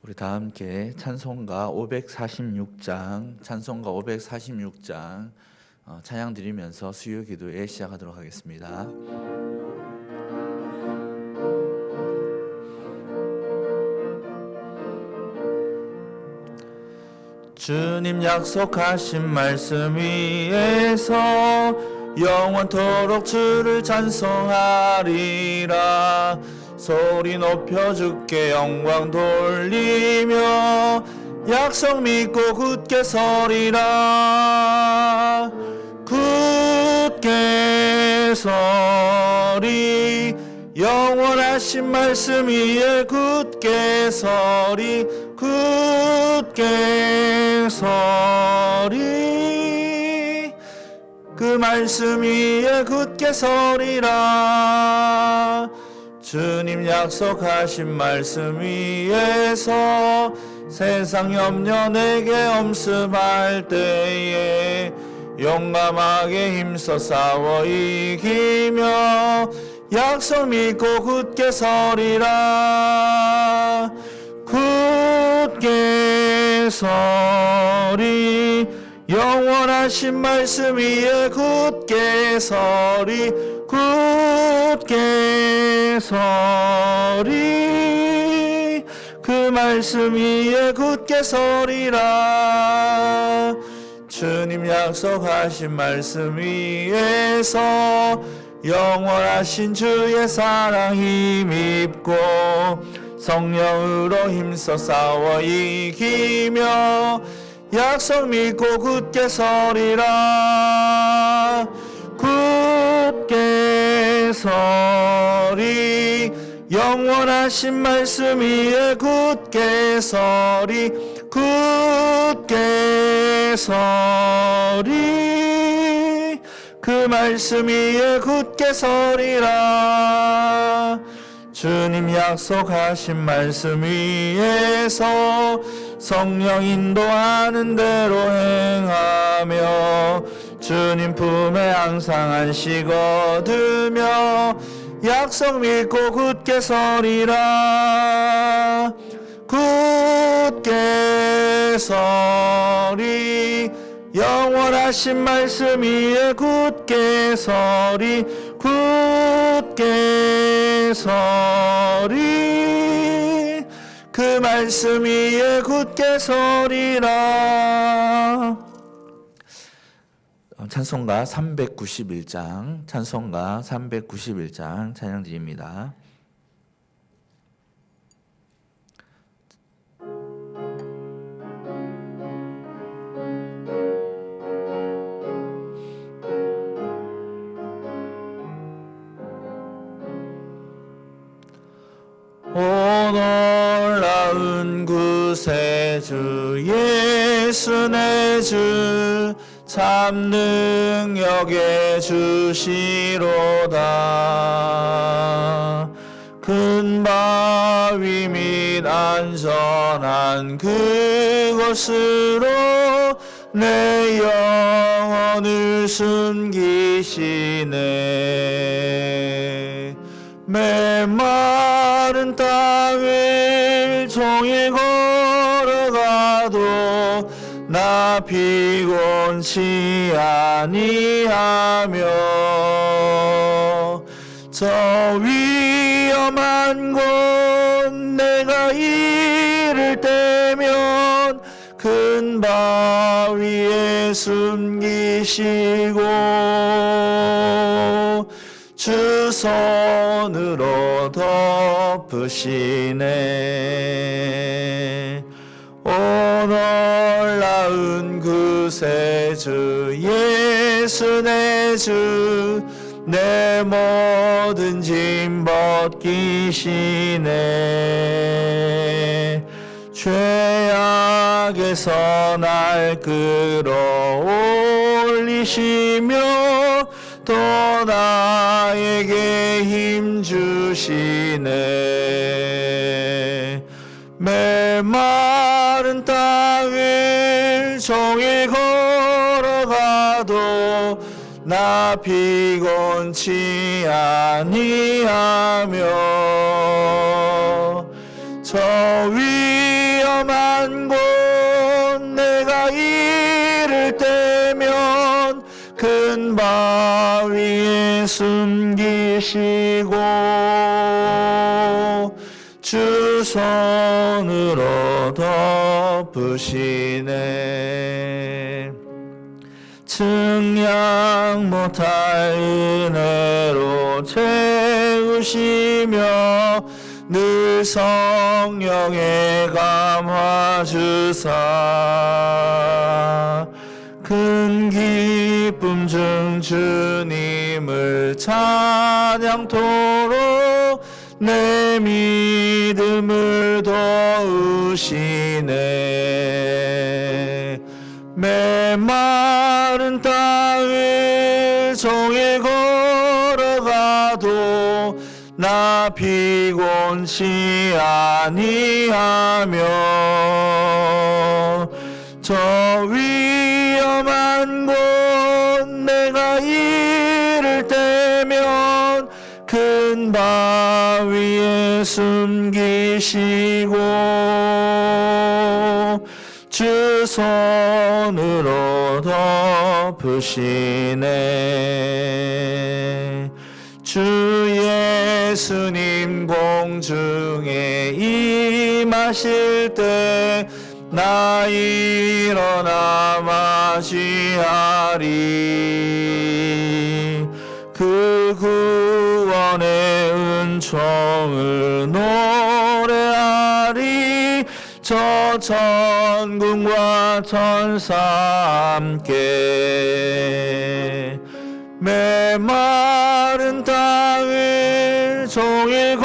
우리 다 함께 찬송가 546장 찬양 드리면서 수요 기도에 시작하도록 하겠습니다. 주님 약속하신 말씀 위에서 영원토록 주를 찬송하리라. 소리 높여 주께 영광 돌리며 약속 믿고 굳게 서리라. 굳게 서리 영원하신 말씀 위에 굳게 서리. 굳게 서리 그 말씀 위에 굳게 서리라. 주님 약속하신 말씀 위에서 세상 염려 내게 엄습할 때에 용감하게 힘써 싸워 이기며 약속 믿고 굳게 서리라. 굳게 서리 영원하신 말씀 위에 굳게 서리. 굳게 서리 그 말씀 위에 굳게 서리라. 주님 약속하신 말씀 위에서 영원하신 주의 사랑 힘입고 성령으로 힘써 싸워 이기며 약속 믿고 굳게 서리라. 굳게 서리 영원하신 말씀 위에 굳게 서리. 굳게 서리 그 말씀 위에 굳게 서리라. 주님 약속하신 말씀 위에서 성령 인도하는 대로 행하며 주님 품에 항상 안식 얻으며 약속 믿고 굳게 서리라. 굳게 서리 영원하신 말씀 위에 굳게 서리. 굳게 서리 그 말씀 위에 굳게 서리라. 찬송가 391장 찬양 드립니다. 오 놀라운 구세주 예수 내 주 참 능력의 주시로다. 큰 바위 및 안전한 그곳으로 내 영혼을 숨기시네. 메마른 땅을 종일 걸어가도 나 피곤치 아니하며 저 위험한 곳 내가 이를 때면 큰 바위에 숨기시고 주 손으로 덮으시네. 오 놀라운 구세주 예수 내 주 내 모든 짐 벗기시네. 죄악에서 날 끌어올리시며 또 나에게 힘 주시네. 메마른 땅을 종일 걸어가도 나 피곤치 아니하며 저 위 위험한 곳 내가 이를 때면 큰 바위에 숨기시고 주 손으로 덮으시네. 증량 못할 은혜로 채우시며 늘 성령에 감화주사 큰 기쁨 중 주님을 찬양토록 내 믿음을 도우시네. 메마른 땅을 종일 걸어가도 나 피곤치 아니하며 저 위험한 곳 내가 이를 때면 큰 바위에 숨기시고 주 손으로 덮으시네. 주 예수님 공중에 임하실 때 나 일어나 맞이하리. 그 구원의 은총을 노래하리. 저 천군과 천사 함께 메마른 땅을 종일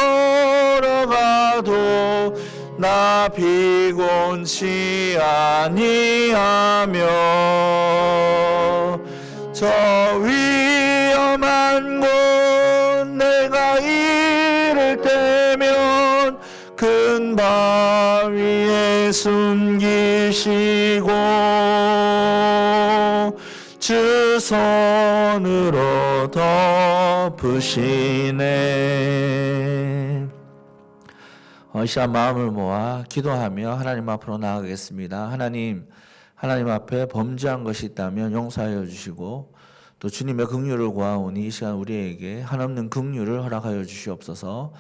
걸어가도 나 피곤치 아니하며 저 위험한 곳 내가 이를 때면 큰 바위에 숨기시고 주 손으로 덮으시네. 이 시간 마음을 모아 기도하며 하나님 앞으로 나아가겠습니다. 하나님 앞에 범죄한 것이 있다면 용서하여 주시고 또 주님의 긍휼을 구하오니 이 시간 우리에게 한없는 긍휼을 허락하여 주시옵소서.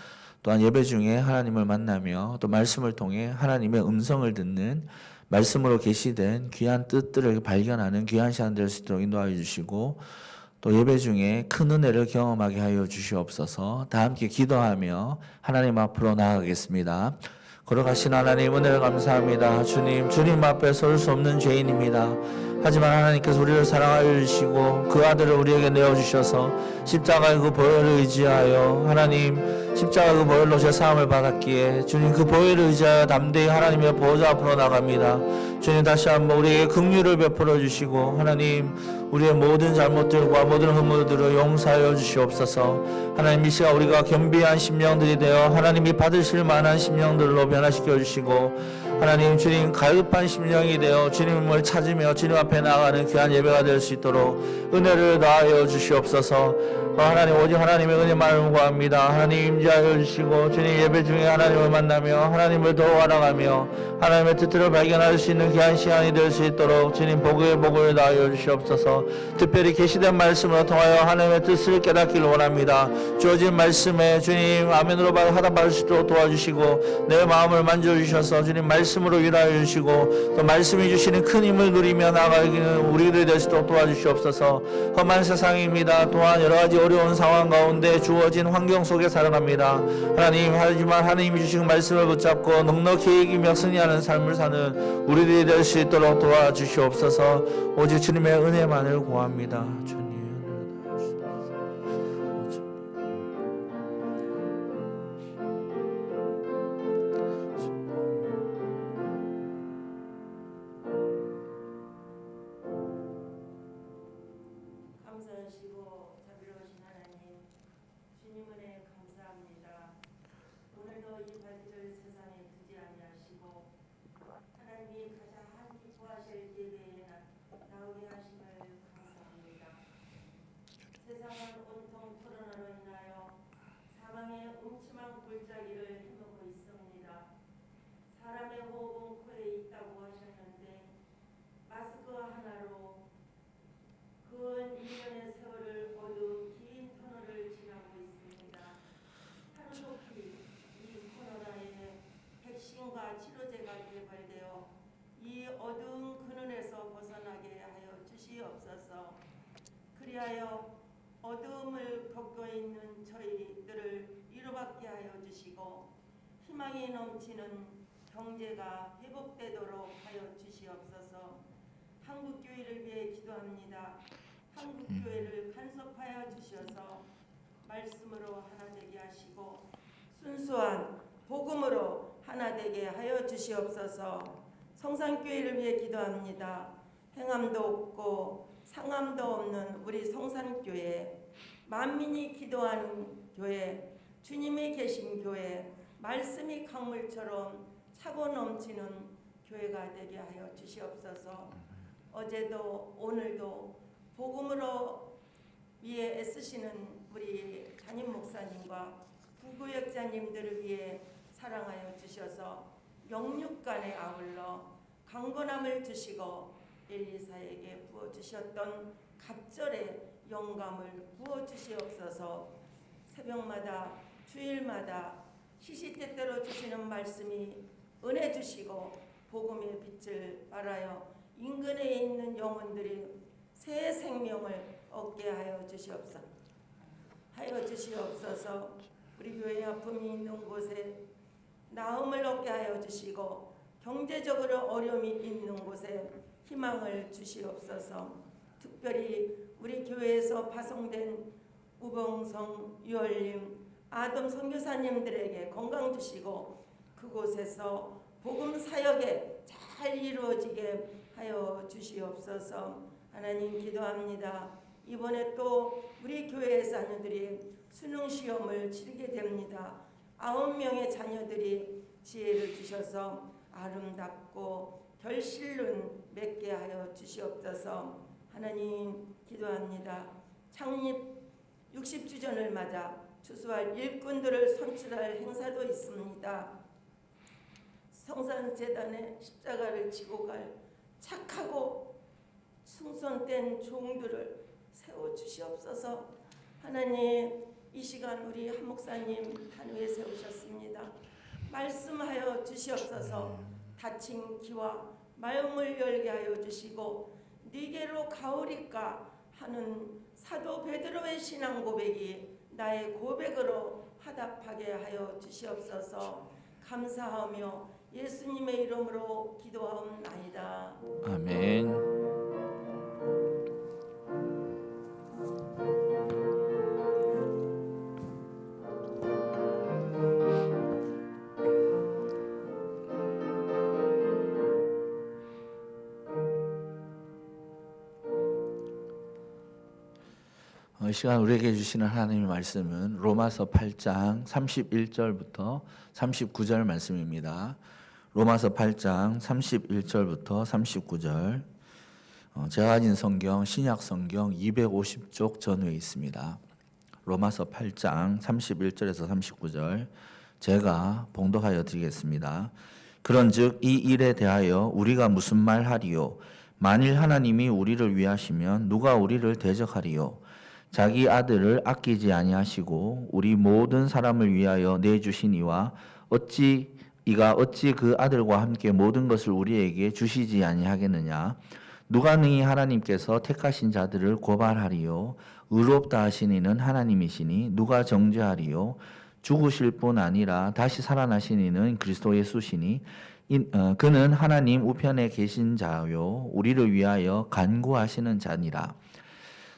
또한 예배 중에 하나님을 만나며 또 말씀을 통해 하나님의 음성을 듣는 말씀으로 계시된 귀한 뜻들을 발견하는 귀한 시간 될 수 있도록 인도하여 주시고 또 예배 중에 큰 은혜를 경험하게 하여 주시옵소서. 다 함께 기도하며 하나님 앞으로 나아가겠습니다. 걸어가신 하나님 은혜를 감사합니다. 주님 앞에 설 수 없는 죄인입니다. 하지만 하나님께서 우리를 사랑하여 주시고 그 아들을 우리에게 내어주셔서 십자가의 그 보혈을 의지하여 하나님 십자가 그 보혈로 제사함을 받았기에 주님 그 보혈을 의지하여 담대히 하나님의 보좌 앞으로 나갑니다. 주님 다시 한번 우리에게 긍휼을 베풀어 주시고 하나님 우리의 모든 잘못들과 모든 허물들을 용서하여 주시옵소서. 하나님 이 시간 우리가 겸비한 심령들이 되어 하나님이 받으실 만한 심령들로 변화시켜 주시고 하나님 주님 가급한 심령이 되어 주님을 찾으며 주님 앞에 나아가는 귀한 예배가 될 수 있도록 은혜를 더하여 주시옵소서. 하나님 오직 하나님의 은혜만을 구합니다. 하나님 임재하여 주시고 주님 예배 중에 하나님을 만나며 하나님을 더 알아가며 하나님의 뜻을 발견할 수 있는 귀한 시간이 될 수 있도록 주님 복을 더하여 주시옵소서. 특별히 계시된 말씀으로 통하여 하나님의 뜻을 깨닫기를 원합니다. 주어진 말씀에 주님 아멘으로 하다 수 있도록 도와주시고 내 마음을 만져주셔서 주님 말씀으로 위로하여 주시고 또 말씀이 주시는 큰 힘을 누리며 나아가기는 우리들이 될 수 있도록 도와주시옵소서. 험한 세상입니다. 또한 여러 가지 어려운 상황 가운데 주어진 환경 속에 살아갑니다. 하나님 하지만 하나님이 주신 말씀을 붙잡고 넉넉히 이기며 승리하는 삶을 사는 우리들이 될 수 있도록 도와주시옵소서. 오직 주님의 은혜만을 구합니다. 주님 감사하시고 자비로우신 하나님, 주님 은혜 감사합니다. 오늘도 이 발길을 세상에 두지 아니하시고 하나님이 가장 기뻐하실 예배에 나오게 하심을 감사합니다. 세상은 온통 코로나로 인하여 사망의 음침한 골짜기를 헤매고 있습니다. 사람의 호흡은 코에 어두운 근원에서 벗어나게 하여 주시옵소서. 그리하여 어두움을 겪고 있는 저희들을 위로받게 하여 주시고 희망이 넘치는 경제가 회복되도록 하여 주시옵소서. 한국교회를 위해 기도합니다. 한국교회를 간섭하여 주셔서 말씀으로 하나 되게 하시고 순수한 복음으로 하나 되게 하여 주시옵소서. 성산교회를 위해 기도합니다. 행함도 없고 상함도 없는 우리 성산교회, 만민이 기도하는 교회, 주님이 계신 교회, 말씀이 강물처럼 차고 넘치는 교회가 되게 하여 주시옵소서. 어제도 오늘도 복음으로 위해 애쓰시는 우리 담임 목사님과 부구역자님들을 위해 사랑하여 주셔서 영육간에 아울러 강건함을 주시고 엘리사에게 부어주셨던 갑절의 영감을 부어주시옵소서. 새벽마다 주일마다 시시때때로 주시는 말씀이 은혜 주시고 복음의 빛을 발하여 인근에 있는 영혼들이 새 생명을 얻게 하여 주시옵소서. 우리 교회 아픔이 있는 곳에 나음을 얻게 하여 주시고 경제적으로 어려움이 있는 곳에 희망을 주시옵소서. 특별히 우리 교회에서 파송된 우봉성, 유월님, 아돔 선교사님들에게 건강 주시고 그곳에서 복음 사역에 잘 이루어지게 하여 주시옵소서. 하나님 기도합니다. 이번에 또 우리 교회의 자녀들이 수능 시험을 치르게 됩니다. 9명의 자녀들이 지혜를 주셔서 아름답고 결실은 맺게 하여 주시옵소서. 하나님 기도합니다. 창립 60주년을 맞아 추수할 일꾼들을 선출할 행사도 있습니다. 성산재단에 십자가를 지고 갈 착하고 충성된 종들을 세워주시옵소서. 하나님 이 시간 우리 한 목사님 단위에 세우셨습니다. 말씀하여 주시옵소서. 다친 귀와 마음을 열게 하여 주시고 네게로 가오리까 하는 사도 베드로의 신앙 고백이 나의 고백으로 화답하게 하여 주시옵소서. 감사하며 예수님의 이름으로 기도하옵나이다. 아멘. 이 시간 우리에게 주시는 하나님의 말씀은 로마서 8장 31절부터 39절 말씀입니다. 로마서 8장 31절부터 39절. 제가 가진 성경 신약 성경 250쪽 전후에 있습니다. 로마서 8장 31절에서 39절 제가 봉독하여 드리겠습니다. 그런즉 이 일에 대하여 우리가 무슨 말하리요? 만일 하나님이 우리를 위하시면 누가 우리를 대적하리요? 자기 아들을 아끼지 아니하시고 우리 모든 사람을 위하여 내주시니와 이가 어찌 그 아들과 함께 모든 것을 우리에게 주시지 아니하겠느냐? 누가 능히 하나님께서 택하신 자들을 고발하리요? 의롭다 하시니는 하나님이시니 누가 정죄하리요? 죽으실 뿐 아니라 다시 살아나신 이는 그리스도 예수시니 그는 하나님 우편에 계신 자요 우리를 위하여 간구하시는 자니라.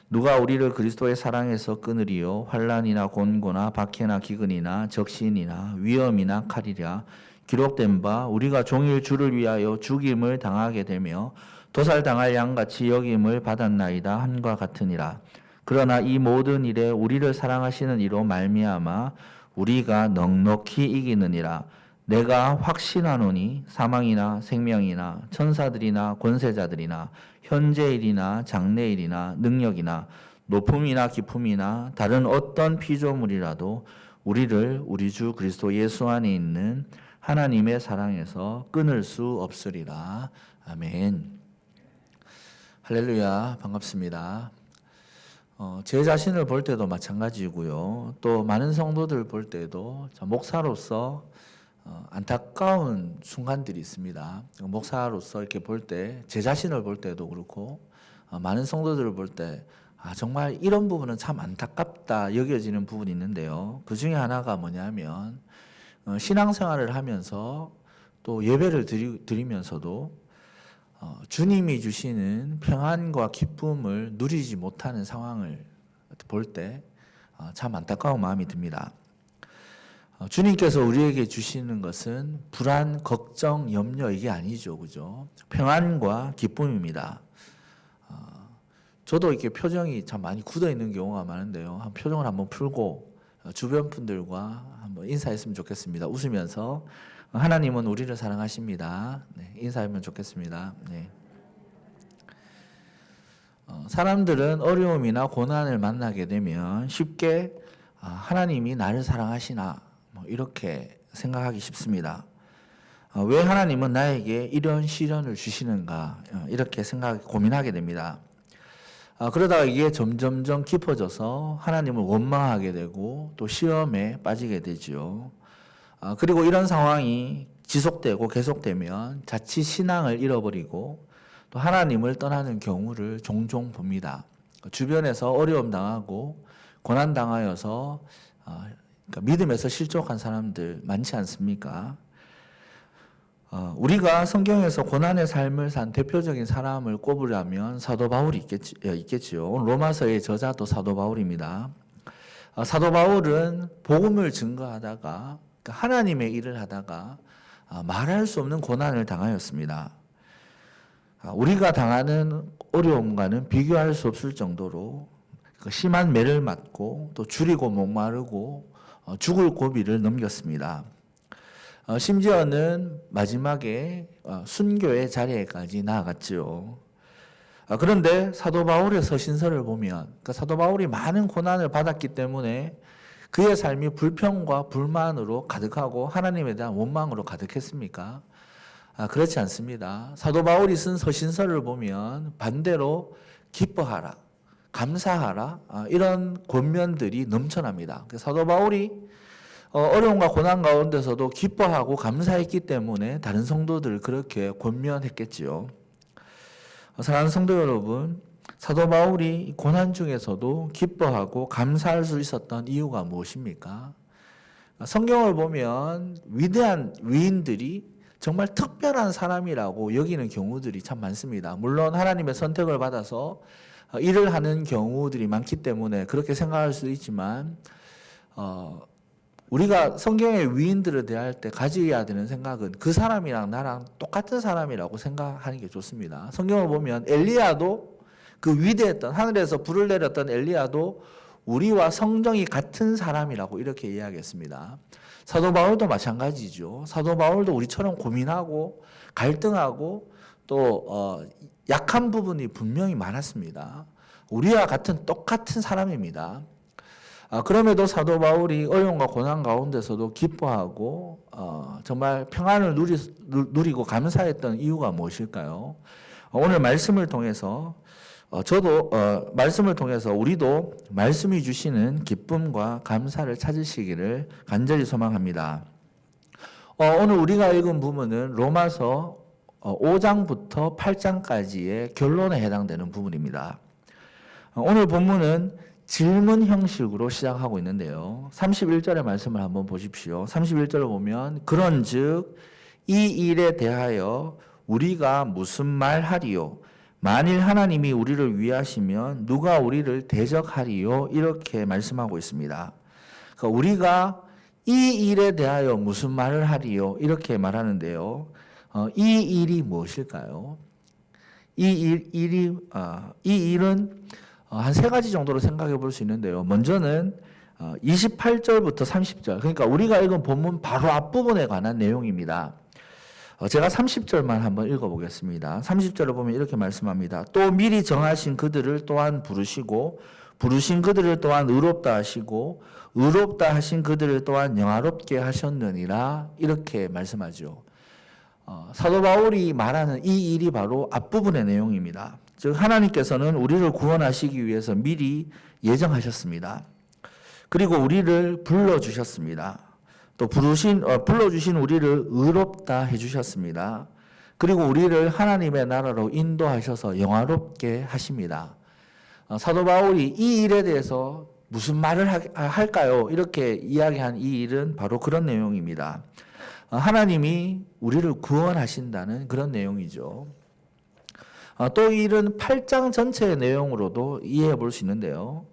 누가 우리를 그리스도의 사랑에서 끊으리요? 환난이나 곤고나 박해나 기근이나 적신이나 위험이나 칼이랴. 기록된 바 우리가 종일 주를 위하여 죽임을 당하게 되며 도살당할 양같이 여김을 받았나이다 함과 같으니라. 그러나 이 모든 일에 우리를 사랑하시는 이로 말미암아 우리가 넉넉히 이기느니라. 내가 확신하노니 사망이나 생명이나 천사들이나 권세자들이나 현재일이나 장래일이나 능력이나 높음이나 깊음이나 다른 어떤 피조물이라도 우리를 우리 주 그리스도 예수 안에 있는 하나님의 사랑에서 끊을 수 없으리라. 아멘. 할렐루야. 반갑습니다. 제 자신을 볼 때도 마찬가지고요. 또 많은 성도들 볼 때도 목사로서 안타까운 순간들이 있습니다. 목사로서 이렇게 볼 때, 제 자신을 볼 때도 그렇고 많은 성도들을 볼 때 정말 이런 부분은 참 안타깝다 여겨지는 부분이 있는데요. 그 중에 하나가 뭐냐면 신앙생활을 하면서 또 예배를 드리면서도 주님이 주시는 평안과 기쁨을 누리지 못하는 상황을 볼 때 참 안타까운 마음이 듭니다. 주님께서 우리에게 주시는 것은 불안, 걱정, 염려 이게 아니죠. 그죠? 평안과 기쁨입니다. 저도 이렇게 표정이 참 많이 굳어 있는 경우가 많은데요. 표정을 한번 풀고 주변 분들과 한번 인사했으면 좋겠습니다. 웃으면서 하나님은 우리를 사랑하십니다. 네, 인사하면 좋겠습니다. 네. 사람들은 어려움이나 고난을 만나게 되면 쉽게 하나님이 나를 사랑하시나 이렇게 생각하기 쉽습니다. 왜 하나님은 나에게 이런 시련을 주시는가 이렇게 고민하게 됩니다. 그러다가 이게 점점점 깊어져서 하나님을 원망하게 되고 또 시험에 빠지게 되죠. 그리고 이런 상황이 지속되고 계속되면 자칫 신앙을 잃어버리고 또 하나님을 떠나는 경우를 종종 봅니다. 주변에서 어려움 당하고 고난 당하여서 그러니까 믿음에서 실족한 사람들 많지 않습니까? 우리가 성경에서 고난의 삶을 산 대표적인 사람을 꼽으려면 사도 바울이 있겠지요. 오늘 로마서의 저자도 사도 바울입니다. 사도 바울은 복음을 증거하다가 하나님의 일을 하다가 말할 수 없는 고난을 당하였습니다. 우리가 당하는 어려움과는 비교할 수 없을 정도로 심한 매를 맞고 또 줄이고 목마르고 죽을 고비를 넘겼습니다. 심지어는 마지막에 순교의 자리에까지 나아갔죠. 그런데 사도 바울의 서신서를 보면 사도 바울이 많은 고난을 받았기 때문에 그의 삶이 불평과 불만으로 가득하고 하나님에 대한 원망으로 가득했습니까? 그렇지 않습니다. 사도 바울이 쓴 서신서를 보면 반대로 기뻐하라, 감사하라 이런 권면들이 넘쳐납니다. 사도 바울이 어려움과 고난 가운데서도 기뻐하고 감사했기 때문에 다른 성도들을 그렇게 권면했겠지요. 사랑하는 성도 여러분, 사도 바울이 고난 중에서도 기뻐하고 감사할 수 있었던 이유가 무엇입니까? 성경을 보면 위대한 위인들이 정말 특별한 사람이라고 여기는 경우들이 참 많습니다. 물론 하나님의 선택을 받아서 일을 하는 경우들이 많기 때문에 그렇게 생각할 수도 있지만 우리가 성경의 위인들을 대할 때 가져야 되는 생각은 그 사람이랑 나랑 똑같은 사람이라고 생각하는 게 좋습니다. 성경을 보면 엘리야도 그 위대했던 하늘에서 불을 내렸던 엘리야도 우리와 성정이 같은 사람이라고 이렇게 이야기했습니다. 사도 바울도 마찬가지죠. 사도 바울도 우리처럼 고민하고 갈등하고 또 약한 부분이 분명히 많았습니다. 우리와 똑같은 사람입니다. 그럼에도 사도 바울이 어려움과 고난 가운데서도 기뻐하고 정말 평안을 누리고 감사했던 이유가 무엇일까요? 오늘 말씀을 통해서 말씀을 통해서 우리도 말씀이 주시는 기쁨과 감사를 찾으시기를 간절히 소망합니다. 오늘 우리가 읽은 부분은 로마서 5장부터 8장까지의 결론에 해당되는 부분입니다. 오늘 본문은 질문 형식으로 시작하고 있는데요. 31절의 말씀을 한번 보십시오. 31절을 보면 그런즉 이 일에 대하여 우리가 무슨 말 하리요? 만일 하나님이 우리를 위하시면 누가 우리를 대적하리요? 이렇게 말씀하고 있습니다. 그러니까 우리가 이 일에 대하여 무슨 말을 하리요? 이렇게 말하는데요. 이 일이 무엇일까요? 이 일은 한 세 가지 정도로 생각해 볼 수 있는데요. 먼저는 28절부터 30절, 그러니까 우리가 읽은 본문 바로 앞부분에 관한 내용입니다. 제가 30절만 한번 읽어보겠습니다. 30절을 보면 이렇게 말씀합니다. 또 미리 정하신 그들을 또한 부르시고 부르신 그들을 또한 의롭다 하시고 의롭다 하신 그들을 또한 영화롭게 하셨느니라 이렇게 말씀하죠. 사도 바울이 말하는 이 일이 바로 앞부분의 내용입니다. 즉 하나님께서는 우리를 구원하시기 위해서 미리 예정하셨습니다. 그리고 우리를 불러주셨습니다. 또 불러주신 우리를 의롭다 해주셨습니다. 그리고 우리를 하나님의 나라로 인도하셔서 영화롭게 하십니다. 사도 바울이 이 일에 대해서 무슨 말을 할까요? 이렇게 이야기한 이 일은 바로 그런 내용입니다. 하나님이 우리를 구원하신다는 그런 내용이죠. 또 이 일은 8장 전체의 내용으로도 이해해 볼 수 있는데요.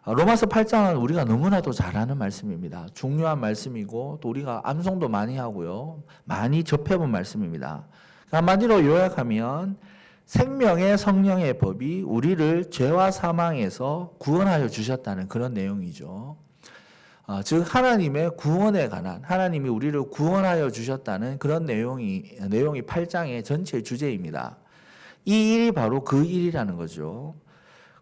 로마서 8장은 우리가 너무나도 잘 아는 말씀입니다. 중요한 말씀이고 또 우리가 암송도 많이 하고요. 많이 접해본 말씀입니다. 한마디로 요약하면 생명의 성령의 법이 우리를 죄와 사망에서 구원하여 주셨다는 그런 내용이죠. 즉 하나님의 구원에 관한, 하나님이 우리를 구원하여 주셨다는 그런 내용이 8장의 전체 주제입니다. 이 일이 바로 그 일이라는 거죠.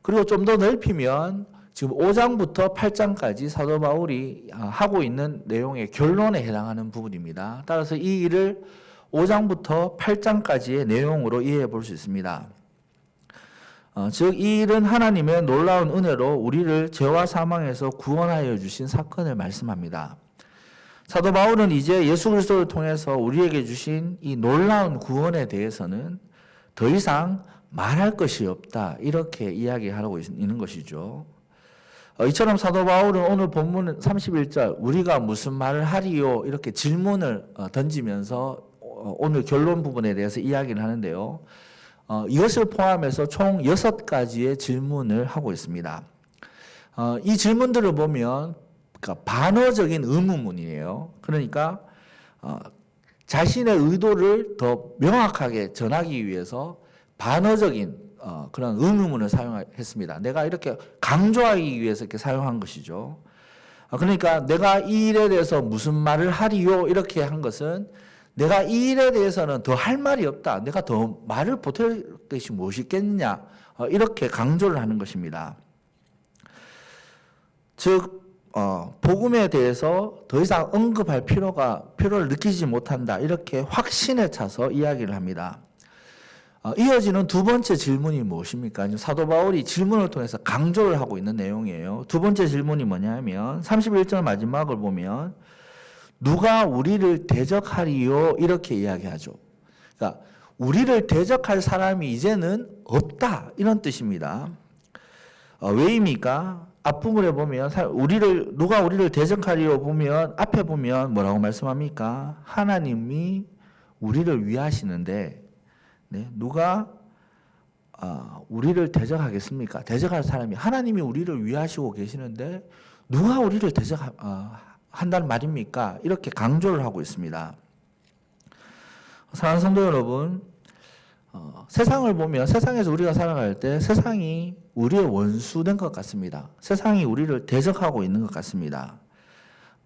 그리고 좀 더 넓히면 지금 5장부터 8장까지 사도 바울이 하고 있는 내용의 결론에 해당하는 부분입니다. 따라서 이 일을 5장부터 8장까지의 내용으로 이해해 볼 수 있습니다. 즉 이 일은 하나님의 놀라운 은혜로 우리를 죄와 사망에서 구원하여 주신 사건을 말씀합니다. 사도 바울은 이제 예수 그리스도를 통해서 우리에게 주신 이 놀라운 구원에 대해서는 더 이상 말할 것이 없다, 이렇게 이야기하고 있는 것이죠. 이처럼 사도 바울은 오늘 본문 31절 우리가 무슨 말을 하리요, 이렇게 질문을 던지면서 오늘 결론 부분에 대해서 이야기를 하는데요. 이것을 포함해서 총 6가지의 질문을 하고 있습니다. 이 질문들을 보면 그러니까 반어적인 의문문이에요. 그러니까 자신의 의도를 더 명확하게 전하기 위해서 반어적인 그런 의문문을 사용했습니다. 내가 이렇게 강조하기 위해서 이렇게 사용한 것이죠. 그러니까 내가 이 일에 대해서 무슨 말을 하리요, 이렇게 한 것은 내가 이 일에 대해서는 더 할 말이 없다, 내가 더 말을 보탤 것이 무엇이겠냐, 이렇게 강조를 하는 것입니다. 즉 복음에 대해서 더 이상 언급할 필요를 느끼지 못한다, 이렇게 확신에 차서 이야기를 합니다. 이어지는 두 번째 질문이 무엇입니까? 사도 바울이 질문을 통해서 강조를 하고 있는 내용이에요. 두 번째 질문이 뭐냐면 31절 마지막을 보면 누가 우리를 대적하리요, 이렇게 이야기하죠. 그러니까 우리를 대적할 사람이 이제는 없다, 이런 뜻입니다. 왜입니까? 앞부분에 보면 누가 우리를 대적하리요 보면 앞에 보면 뭐라고 말씀합니까? 하나님이 우리를 위하시는데 누가 우리를 대적하겠습니까? 대적할 사람이 하나님이 우리를 위하시고 계시는데 누가 우리를 대적한다는 말입니까? 이렇게 강조를 하고 있습니다. 사랑하는 성도 여러분, 세상을 보면 세상에서 우리가 살아갈 때 세상이 우리의 원수된 것 같습니다. 세상이 우리를 대적하고 있는 것 같습니다.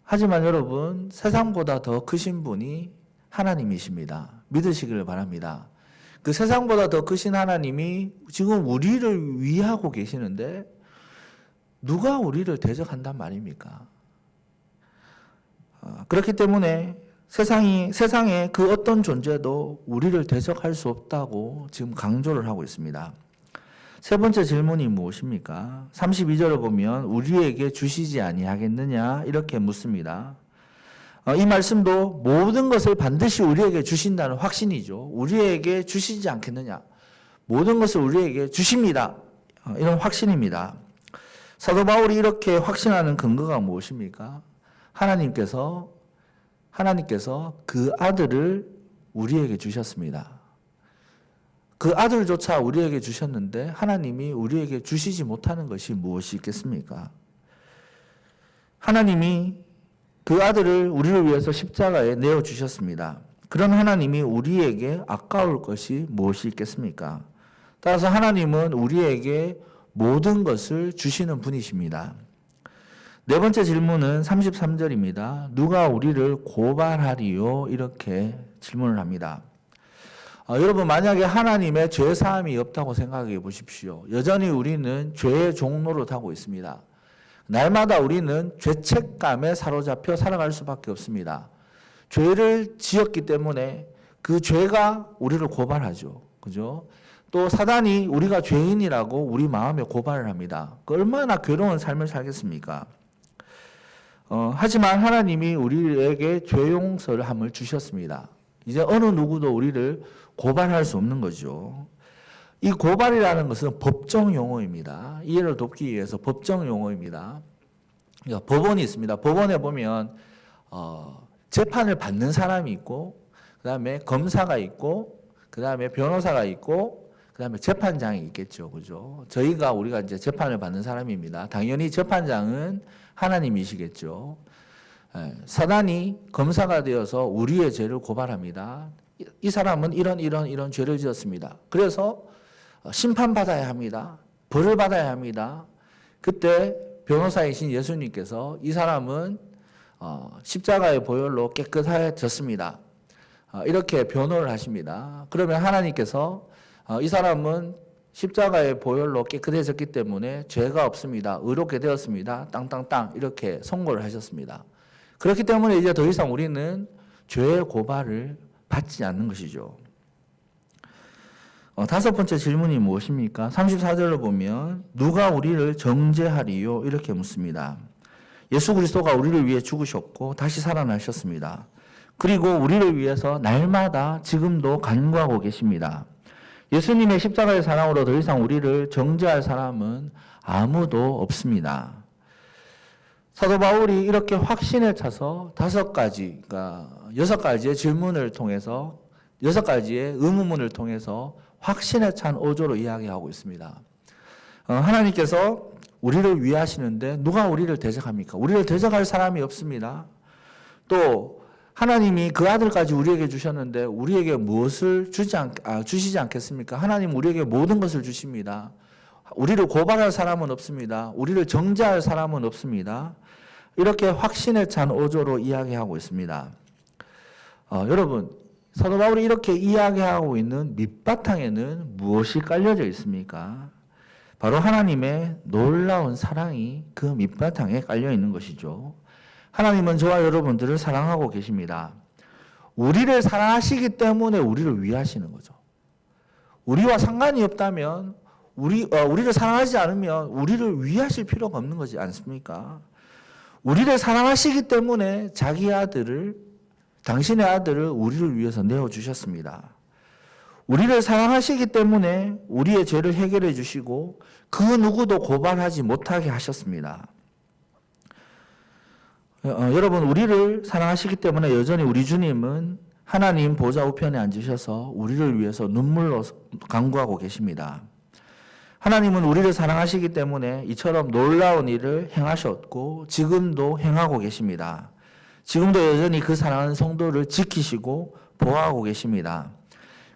하지만 여러분, 세상보다 더 크신 분이 하나님이십니다. 믿으시기를 바랍니다. 그 세상보다 더 크신 하나님이 지금 우리를 위하고 계시는데 누가 우리를 대적한단 말입니까? 그렇기 때문에 세상의 그 어떤 존재도 우리를 대적할 수 없다고 지금 강조를 하고 있습니다. 세 번째 질문이 무엇입니까? 32절을 보면 우리에게 주시지 아니하겠느냐, 이렇게 묻습니다. 이 말씀도 모든 것을 반드시 우리에게 주신다는 확신이죠. 우리에게 주시지 않겠느냐, 모든 것을 우리에게 주십니다, 이런 확신입니다. 사도 바울이 이렇게 확신하는 근거가 무엇입니까? 하나님께서 그 아들을 우리에게 주셨습니다. 그 아들조차 우리에게 주셨는데 하나님이 우리에게 주시지 못하는 것이 무엇이 있겠습니까? 하나님이 그 아들을 우리를 위해서 십자가에 내어주셨습니다. 그런 하나님이 우리에게 아까울 것이 무엇이 있겠습니까? 따라서 하나님은 우리에게 모든 것을 주시는 분이십니다. 네 번째 질문은 33절입니다. 누가 우리를 고발하리요? 이렇게 질문을 합니다. 여러분, 만약에 하나님의 죄사함이 없다고 생각해 보십시오. 여전히 우리는 죄의 종로를 타고 있습니다. 날마다 우리는 죄책감에 사로잡혀 살아갈 수밖에 없습니다. 죄를 지었기 때문에 그 죄가 우리를 고발하죠. 그죠? 또 사단이 우리가 죄인이라고 우리 마음에 고발을 합니다. 얼마나 괴로운 삶을 살겠습니까? 하지만 하나님이 우리에게 죄 용서를 함을 주셨습니다. 이제 어느 누구도 우리를 고발할 수 없는 거죠. 이 고발이라는 것은 법정 용어입니다. 이해를 돕기 위해서 법정 용어입니다. 그러니까 법원이 있습니다. 법원에 보면 재판을 받는 사람이 있고, 그 다음에 검사가 있고, 그 다음에 변호사가 있고, 그 다음에 재판장이 있겠죠. 그죠? 우리가 이제 재판을 받는 사람입니다. 당연히 재판장은 하나님이시겠죠. 사단이 검사가 되어서 우리의 죄를 고발합니다. 이 사람은 이런 죄를 지었습니다. 그래서 심판받아야 합니다. 벌을 받아야 합니다. 그때 변호사이신 예수님께서 이 사람은 십자가의 보혈로 깨끗해졌습니다. 이렇게 변호를 하십니다. 그러면 하나님께서 이 사람은 십자가의 보혈로 깨끗해졌기 때문에 죄가 없습니다. 의롭게 되었습니다. 땅땅땅 이렇게 선고를 하셨습니다. 그렇기 때문에 이제 더 이상 우리는 죄의 고발을 받지 않는 것이죠. 다섯 번째 질문이 무엇입니까? 34절을 보면 누가 우리를 정죄하리요? 이렇게 묻습니다. 예수 그리스도가 우리를 위해 죽으셨고 다시 살아나셨습니다. 그리고 우리를 위해서 날마다 지금도 간구하고 계십니다. 예수님의 십자가의 사랑으로 더 이상 우리를 정죄할 사람은 아무도 없습니다. 사도 바울이 이렇게 확신에 차서 5가지, 그러니까 6가지의 질문을 통해서 6가지의 의문문을 통해서 확신에 찬 어조로 이야기하고 있습니다. 하나님께서 우리를 위하시는데 누가 우리를 대적합니까? 우리를 대적할 사람이 없습니다. 또 하나님이 그 아들까지 우리에게 주셨는데 우리에게 무엇을 주시지 않겠습니까? 하나님 우리에게 모든 것을 주십니다. 우리를 고발할 사람은 없습니다. 우리를 정죄할 사람은 없습니다. 이렇게 확신에 찬 어조로 이야기하고 있습니다. 여러분, 사도 바울이 이렇게 이야기하고 있는 밑바탕에는 무엇이 깔려져 있습니까? 바로 하나님의 놀라운 사랑이 그 밑바탕에 깔려 있는 것이죠. 하나님은 저와 여러분들을 사랑하고 계십니다. 우리를 사랑하시기 때문에 우리를 위하시는 거죠. 우리와 상관이 없다면, 우리를 사랑하지 않으면 우리를 위하실 필요가 없는 거지 않습니까? 우리를 사랑하시기 때문에 당신의 아들을 우리를 위해서 내어주셨습니다. 우리를 사랑하시기 때문에 우리의 죄를 해결해 주시고 그 누구도 고발하지 못하게 하셨습니다. 여러분, 우리를 사랑하시기 때문에 여전히 우리 주님은 하나님 보좌 우편에 앉으셔서 우리를 위해서 눈물로 간구하고 계십니다. 하나님은 우리를 사랑하시기 때문에 이처럼 놀라운 일을 행하셨고 지금도 행하고 계십니다. 지금도 여전히 그 사랑하는 성도를 지키시고 보호하고 계십니다.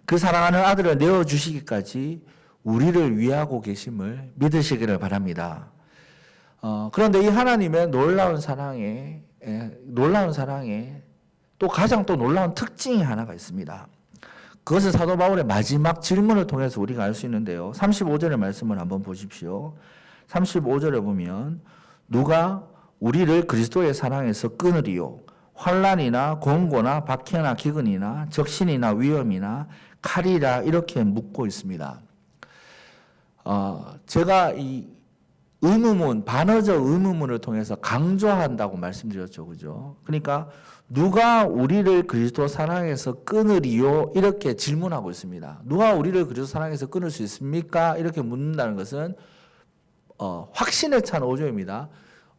그 사랑하는 아들을 내어주시기까지 우리를 위하고 계심을 믿으시기를 바랍니다. 그런데 이 하나님의 놀라운 사랑에 또 가장 또 놀라운 특징이 하나가 있습니다. 그것은 사도 바울의 마지막 질문을 통해서 우리가 알 수 있는데요. 35절의 말씀을 한번 보십시오. 35절에 보면 누가 우리를 그리스도의 사랑에서 끊으리요? 환난이나 공고나 박해나 기근이나 적신이나 위험이나 칼이라 이렇게 묻고 있습니다. 제가 이 의문문, 반어적 의문문을 통해서 강조한다고 말씀드렸죠. 그죠? 그러니까 누가 우리를 그리스도 사랑에서 끊으리요? 이렇게 질문하고 있습니다. 누가 우리를 그리스도 사랑에서 끊을 수 있습니까? 이렇게 묻는다는 것은 확신에 찬 오조입니다.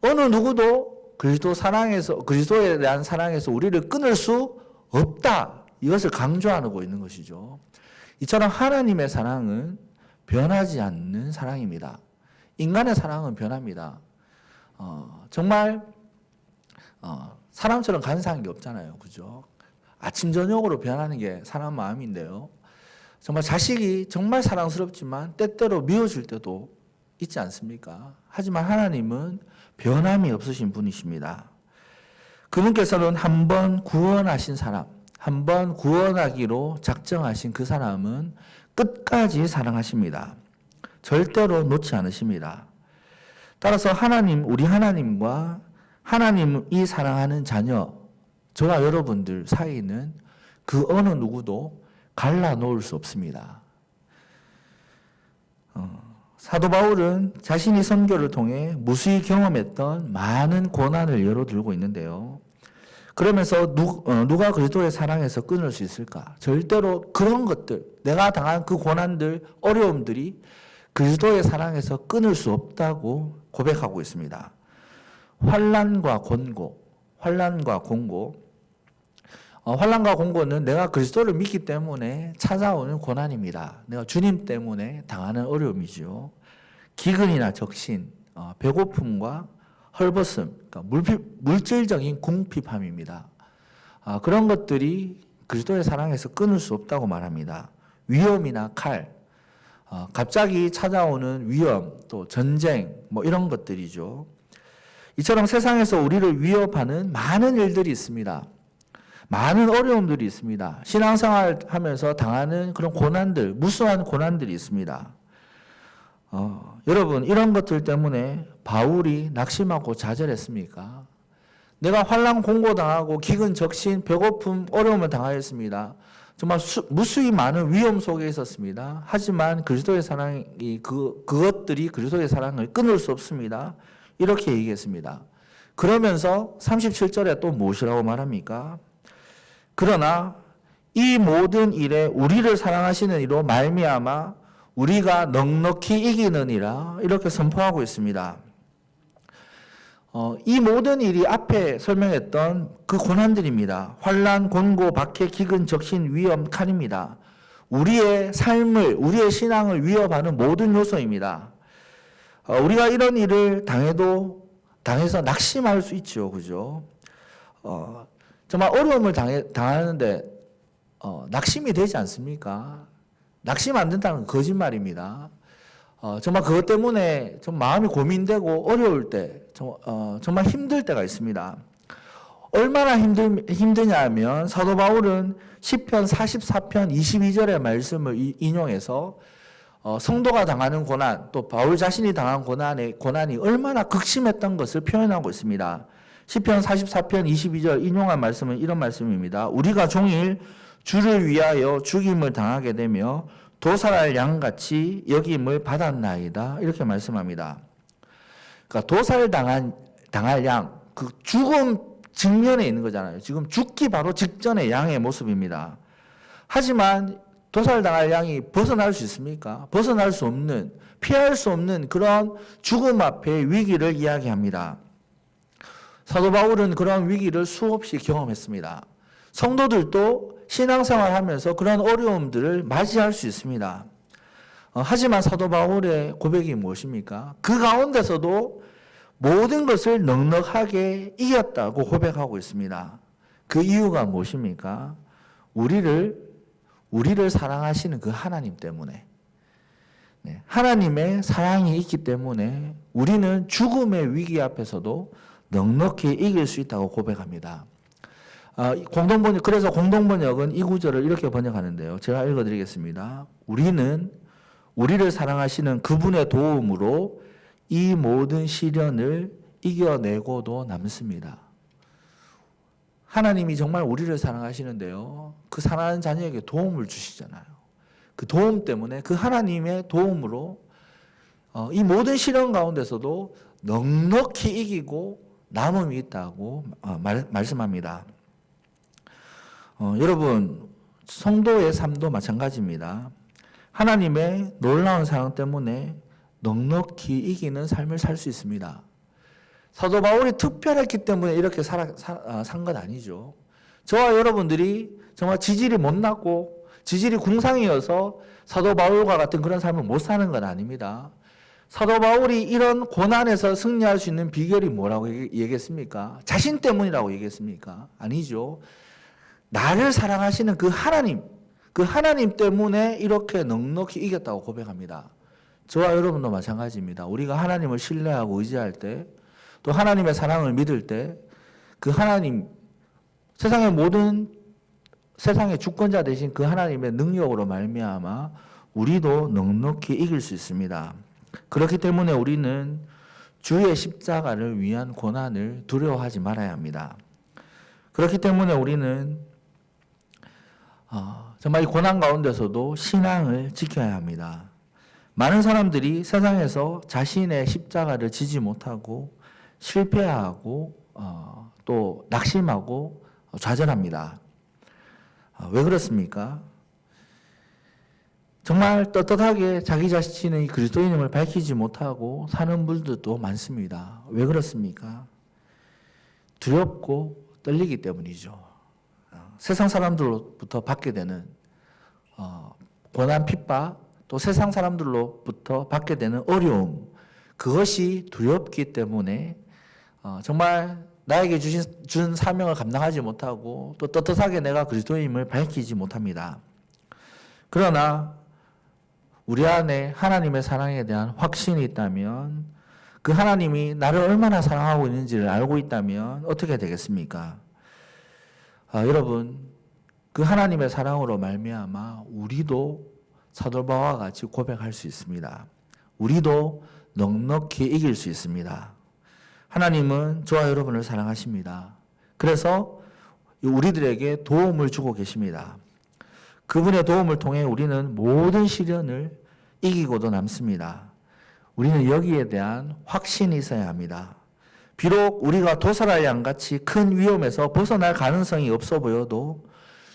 어느 누구도 그리스도에 대한 사랑에서 우리를 끊을 수 없다. 이것을 강조하고 있는 것이죠. 이처럼 하나님의 사랑은 변하지 않는 사랑입니다. 인간의 사랑은 변합니다. 정말 사람처럼 간사한 게 없잖아요. 그죠? 아침 저녁으로 변하는 게 사람 마음인데요. 정말 자식이 정말 사랑스럽지만 때때로 미워질 때도 있지 않습니까? 하지만 하나님은 변함이 없으신 분이십니다. 그분께서는 한 번 구원하신 사람, 한 번 구원하기로 작정하신 그 사람은 끝까지 사랑하십니다. 절대로 놓지 않으십니다. 따라서 우리 하나님과 하나님이 사랑하는 자녀, 저와 여러분들 사이는 그 어느 누구도 갈라놓을 수 없습니다. 사도 바울은 자신이 선교를 통해 무수히 경험했던 많은 고난을 예로 들고 있는데요. 그러면서 누가 그리스도의 사랑에서 끊을 수 있을까? 절대로 그런 것들, 내가 당한 그 고난들, 어려움들이 그리스도의 사랑에서 끊을 수 없다고 고백하고 있습니다. 환난과 공고. 환난과 공고는 내가 그리스도를 믿기 때문에 찾아오는 고난입니다. 내가 주님 때문에 당하는 어려움이죠. 기근이나 적신, 배고픔과 헐벗음, 그러니까 물질적인 궁핍함입니다. 그런 것들이 그리스도의 사랑에서 끊을 수 없다고 말합니다. 위험이나 칼, 갑자기 찾아오는 위험, 또 전쟁, 뭐 이런 것들이죠. 이처럼 세상에서 우리를 위협하는 많은 일들이 있습니다. 많은 어려움들이 있습니다. 신앙생활 하면서 당하는 그런 고난들, 무수한 고난들이 있습니다. 여러분, 이런 것들 때문에 바울이 낙심하고 좌절했습니까? 내가 환난 공고당하고 기근 적신 배고픔 어려움을 당하였습니다. 정말 무수히 많은 위험 속에 있었습니다. 하지만 그리스도의 사랑이 그것들이 그리스도의 사랑을 끊을 수 없습니다. 이렇게 얘기했습니다. 그러면서 37절에 또 무엇이라고 말합니까? 그러나 이 모든 일에 우리를 사랑하시는 이로 말미암아 우리가 넉넉히 이기느니라 이렇게 선포하고 있습니다. 이 모든 일이 앞에 설명했던 그 고난들입니다. 환난, 곤고, 박해, 기근, 적신, 위험, 칼입니다. 우리의 삶을, 우리의 신앙을 위협하는 모든 요소입니다. 우리가 이런 일을 당해서 낙심할 수 있죠. 그죠? 정말 어려움을 당하는데, 낙심이 되지 않습니까? 낙심 안 된다는 건 거짓말입니다. 정말 그것 때문에 좀 마음이 고민되고 어려울 때, 정말 힘들 때가 있습니다. 얼마나 힘드냐 하면 사도 바울은 시편 44편 22절의 말씀을 인용해서 성도가 당하는 고난, 또 바울 자신이 당한 고난이 얼마나 극심했던 것을 표현하고 있습니다. 시편 44편 22절 인용한 말씀은 이런 말씀입니다. 우리가 종일 주를 위하여 죽임을 당하게 되며 도살할 양같이 여김을 받았나이다. 이렇게 말씀합니다. 그러니까 당할 양, 그 죽음 직면에 있는 거잖아요. 지금 죽기 바로 직전의 양의 모습입니다. 하지만 도살당할 양이 벗어날 수 있습니까? 벗어날 수 없는, 피할 수 없는 그런 죽음 앞의 위기를 이야기합니다. 사도 바울은 그런 위기를 수없이 경험했습니다. 성도들도 신앙생활 하면서 그런 어려움들을 맞이할 수 있습니다. 하지만 사도 바울의 고백이 무엇입니까? 그 가운데서도 모든 것을 넉넉하게 이겼다고 고백하고 있습니다. 그 이유가 무엇입니까? 우리를 사랑하시는 그 하나님 때문에, 하나님의 사랑이 있기 때문에 우리는 죽음의 위기 앞에서도 넉넉히 이길 수 있다고 고백합니다. 그래서 공동번역은 이 구절을 이렇게 번역하는데요. 제가 읽어드리겠습니다. 우리를 사랑하시는 그분의 도움으로 이 모든 시련을 이겨내고도 남습니다. 하나님이 정말 우리를 사랑하시는데요. 그 사랑하는 자녀에게 도움을 주시잖아요. 그 도움 때문에 그 하나님의 도움으로 이 모든 시련 가운데서도 넉넉히 이기고 남음이 있다고 말씀합니다. 여러분, 성도의 삶도 마찬가지입니다. 하나님의 놀라운 사랑 때문에 넉넉히 이기는 삶을 살 수 있습니다. 사도 바울이 특별했기 때문에 이렇게 산 건 아니죠. 저와 여러분들이 정말 지질이 못났고 지질이 궁상이어서 사도 바울과 같은 그런 삶을 못 사는 건 아닙니다. 사도 바울이 이런 고난에서 승리할 수 있는 비결이 뭐라고 얘기했습니까? 자신 때문이라고 얘기했습니까? 아니죠. 나를 사랑하시는 그 하나님 때문에 이렇게 넉넉히 이겼다고 고백합니다. 저와 여러분도 마찬가지입니다. 우리가 하나님을 신뢰하고 의지할 때, 또 하나님의 사랑을 믿을 때, 그 하나님, 세상의 주권자 되신 그 하나님의 능력으로 말미암아 우리도 넉넉히 이길 수 있습니다. 그렇기 때문에 우리는 주의 십자가를 위한 고난을 두려워하지 말아야 합니다. 그렇기 때문에 우리는 정말 이 고난 가운데서도 신앙을 지켜야 합니다. 많은 사람들이 세상에서 자신의 십자가를 지지 못하고 실패하고 또 낙심하고 좌절합니다. 왜 그렇습니까? 정말 떳떳하게 자기 자신의 그리스도인임을 밝히지 못하고 사는 분들도 많습니다. 왜 그렇습니까? 두렵고 떨리기 때문이죠. 세상 사람들로부터 받게 되는 고난, 핍박, 또 세상 사람들로부터 받게 되는 어려움, 그것이 두렵기 때문에 정말 나에게 준 사명을 감당하지 못하고 또 떳떳하게 내가 그리스도인임을 밝히지 못합니다. 그러나 우리 안에 하나님의 사랑에 대한 확신이 있다면, 그 하나님이 나를 얼마나 사랑하고 있는지를 알고 있다면 어떻게 되겠습니까? 여러분, 그 하나님의 사랑으로 말미암아 우리도 사도 바울과 같이 고백할 수 있습니다. 우리도 넉넉히 이길 수 있습니다. 하나님은 저와 여러분을 사랑하십니다. 그래서 우리들에게 도움을 주고 계십니다. 그분의 도움을 통해 우리는 모든 시련을 이기고도 남습니다. 우리는 여기에 대한 확신이 있어야 합니다. 비록 우리가 도살할 양같이 큰 위험에서 벗어날 가능성이 없어 보여도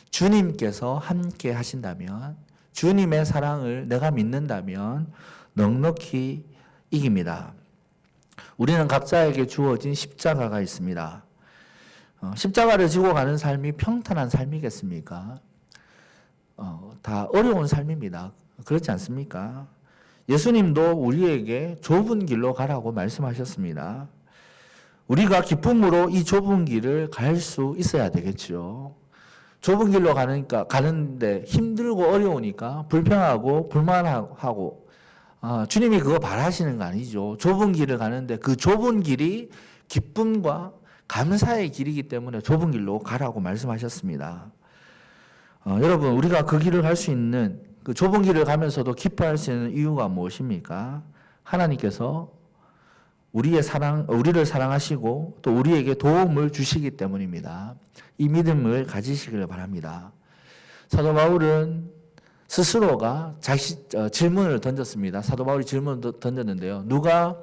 주님께서 함께 하신다면, 주님의 사랑을 내가 믿는다면 넉넉히 이깁니다. 우리는 각자에게 주어진 십자가가 있습니다. 십자가를 지고 가는 삶이 평탄한 삶이겠습니까? 다 어려운 삶입니다. 그렇지 않습니까? 예수님도 우리에게 좁은 길로 가라고 말씀하셨습니다. 우리가 기쁨으로 이 좁은 길을 갈 수 있어야 되겠죠. 좁은 길로 가는데 힘들고 어려우니까 불평하고 불만하고, 주님이 그거 바라시는 거 아니죠. 좁은 길을 가는데 그 좁은 길이 기쁨과 감사의 길이기 때문에 좁은 길로 가라고 말씀하셨습니다. 여러분, 우리가 그 길을 갈 수 있는, 그 좁은 길을 가면서도 기뻐할 수 있는 이유가 무엇입니까? 하나님께서 우리를 사랑하시고 또 우리에게 도움을 주시기 때문입니다. 이 믿음을 가지시기를 바랍니다. 사도 바울은 스스로가 질문을 던졌습니다. 사도 바울이 질문을 던졌는데요. 누가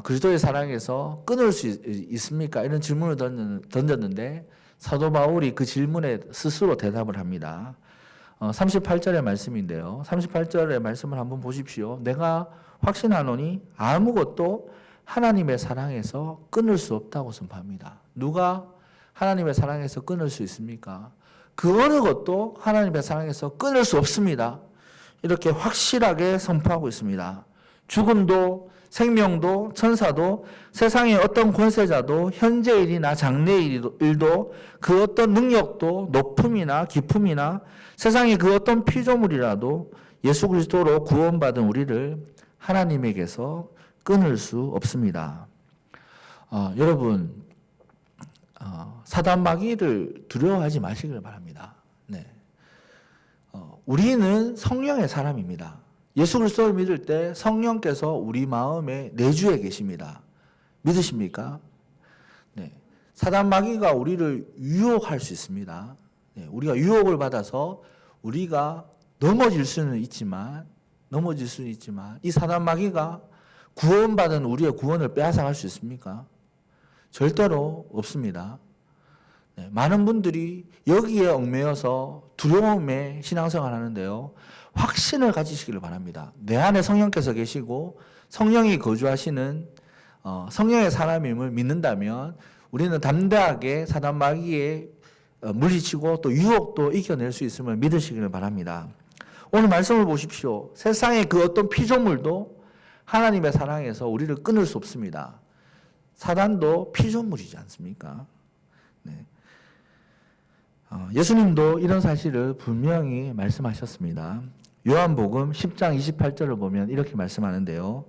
그리스도의 사랑에서 끊을 수 있습니까? 이런 질문을 던졌는데 사도 바울이 그 질문에 스스로 대답을 합니다. 38절의 말씀인데요. 38절의 말씀을 한번 보십시오. 내가 확신하노니 아무것도 하나님의 사랑에서 끊을 수 없다고 선포합니다. 누가 하나님의 사랑에서 끊을 수 있습니까? 그 어느 것도 하나님의 사랑에서 끊을 수 없습니다. 이렇게 확실하게 선포하고 있습니다. 죽음도 생명도 천사도 세상의 어떤 권세자도 현재 일이나 장래 일도 그 어떤 능력도 높음이나 깊음이나 세상의 그 어떤 피조물이라도 예수 그리스도로 구원받은 우리를 하나님에게서 끊을 수 없습니다. 여러분, 사단 마귀를 두려워하지 마시길 바랍니다. 네. 우리는 성령의 사람입니다. 예수 그리스도를 믿을 때 성령께서 우리 마음에 내주해 계십니다. 믿으십니까? 네. 사단 마귀가 우리를 유혹할 수 있습니다. 네. 우리가 유혹을 받아서 우리가 넘어질 수는 있지만 이 사단 마귀가 구원받은 우리의 구원을 빼앗아갈 수 있습니까? 절대로 없습니다. 네. 많은 분들이 여기에 얽매여서 두려움에 신앙생활 하는데요. 확신을 가지시기를 바랍니다. 내 안에 성령께서 계시고 성령이 거주하시는 성령의 사람임을 믿는다면 우리는 담대하게 사단 마귀에 물리치고 또 유혹도 이겨낼 수 있음을 믿으시기를 바랍니다. 오늘 말씀을 보십시오. 세상의 그 어떤 피조물도 하나님의 사랑에서 우리를 끊을 수 없습니다. 사단도 피조물이지 않습니까? 네. 예수님도 이런 사실을 분명히 말씀하셨습니다. 요한복음 10장 28절을 보면 이렇게 말씀하는데요.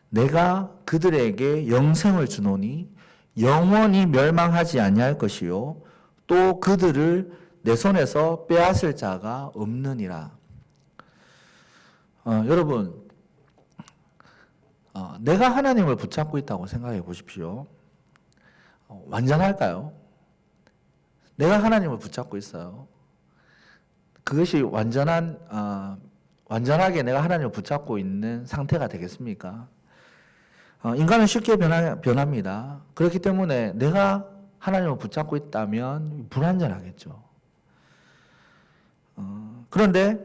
내가 그들에게 영생을 주노니 영원히 멸망하지 아니할 것이요 또 그들을 내 손에서 빼앗을 자가 없느니라. 여러분, 내가 하나님을 붙잡고 있다고 생각해 보십시오. 완전할까요? 내가 하나님을 붙잡고 있어요. 그것이 완전한 완전하게 내가 하나님을 붙잡고 있는 상태가 되겠습니까? 인간은 쉽게 변합니다. 그렇기 때문에 내가 하나님을 붙잡고 있다면 불완전하겠죠. 그런데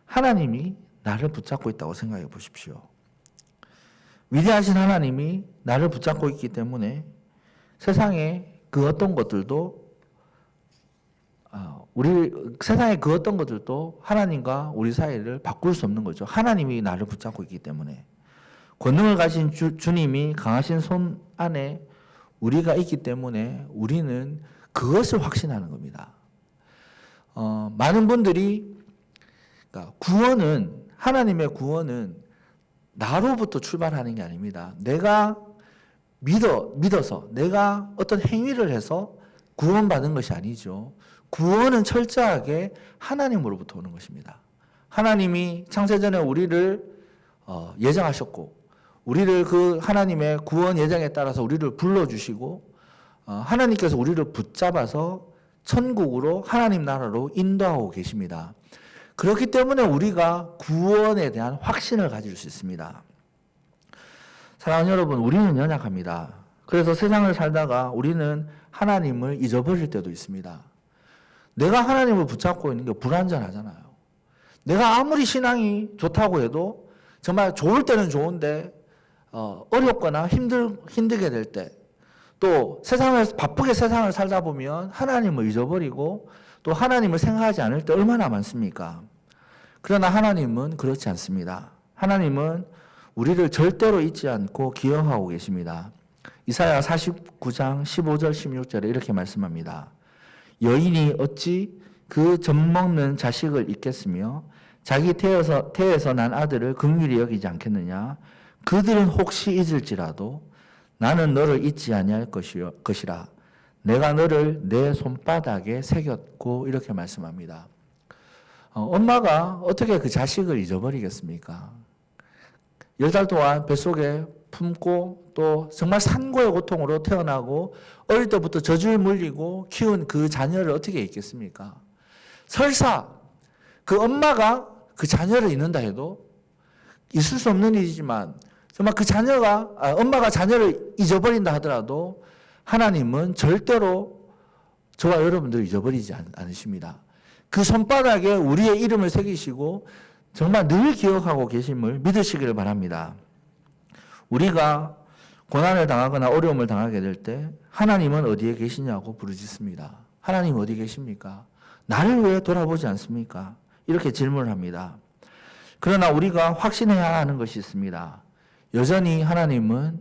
하나님이 나를 붙잡고 있다고 생각해 보십시오. 위대하신 하나님이 나를 붙잡고 있기 때문에 세상에 그 어떤 것들도 세상의 그 어떤 것들도 하나님과 우리 사이를 바꿀 수 없는 거죠. 하나님이 나를 붙잡고 있기 때문에. 권능을 가진 주님이 강하신 손 안에 우리가 있기 때문에 우리는 그것을 확신하는 겁니다. 많은 분들이 그러니까 하나님의 구원은 나로부터 출발하는 게 아닙니다. 내가 믿어서 내가 어떤 행위를 해서 구원받은 것이 아니죠. 구원은 철저하게 하나님으로부터 오는 것입니다. 하나님이 창세전에 우리를 예정하셨고 우리를 그 하나님의 구원 예정에 따라서 우리를 불러주시고 하나님께서 우리를 붙잡아서 천국으로 하나님 나라로 인도하고 계십니다. 그렇기 때문에 우리가 구원에 대한 확신을 가질 수 있습니다. 사랑하는 여러분, 우리는 연약합니다. 그래서 세상을 살다가 우리는 하나님을 잊어버릴 때도 있습니다. 내가 하나님을 붙잡고 있는 게 불완전하잖아요. 내가 아무리 신앙이 좋다고 해도 정말 좋을 때는 좋은데 어렵거나 힘들게 될 때, 또 바쁘게 세상을 살다 보면 하나님을 잊어버리고 또 하나님을 생각하지 않을 때 얼마나 많습니까? 그러나 하나님은 그렇지 않습니다. 하나님은 우리를 절대로 잊지 않고 기억하고 계십니다. 이사야 49장 15절 16절에 이렇게 말씀합니다. 여인이 어찌 그 젖먹는 자식을 잊겠으며 자기 태에서 난 아들을 긍휼히 여기지 않겠느냐. 그들은 혹시 잊을지라도 나는 너를 잊지 아니할 것이라. 내가 너를 내 손바닥에 새겼고 이렇게 말씀합니다. 엄마가 어떻게 그 자식을 잊어버리겠습니까? 10달 동안 뱃속에 품고 또 정말 산고의 고통으로 태어나고 어릴 때부터 젖을 물리고 키운 그 자녀를 어떻게 잊겠습니까? 설사 그 엄마가 그 자녀를 잊는다 해도 있을 수 없는 일이지만 정말 엄마가 자녀를 잊어버린다 하더라도 하나님은 절대로 저와 여러분들을 잊어버리지 않으십니다. 그 손바닥에 우리의 이름을 새기시고 정말 늘 기억하고 계심을 믿으시기를 바랍니다. 우리가 고난을 당하거나 어려움을 당하게 될 때 하나님은 어디에 계시냐고 부르짖습니다. 하나님 어디 계십니까? 나를 왜 돌아보지 않습니까? 이렇게 질문을 합니다. 그러나 우리가 확신해야 하는 것이 있습니다. 여전히 하나님은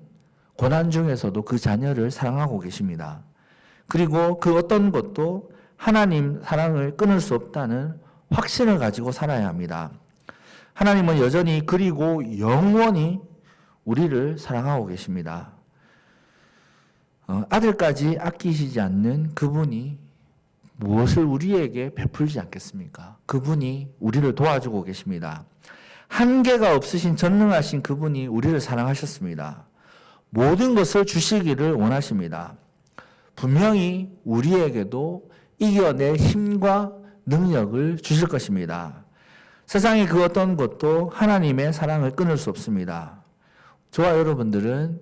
고난 중에서도 그 자녀를 사랑하고 계십니다. 그리고 그 어떤 것도 하나님 사랑을 끊을 수 없다는 확신을 가지고 살아야 합니다. 하나님은 여전히 그리고 영원히 우리를 사랑하고 계십니다. 아들까지 아끼시지 않는 그분이 무엇을 우리에게 베풀지 않겠습니까? 그분이 우리를 도와주고 계십니다. 한계가 없으신 전능하신 그분이 우리를 사랑하셨습니다. 모든 것을 주시기를 원하십니다. 분명히 우리에게도 이겨낼 힘과 능력을 주실 것입니다. 세상의 그 어떤 것도 하나님의 사랑을 끊을 수 없습니다. 저와 여러분들은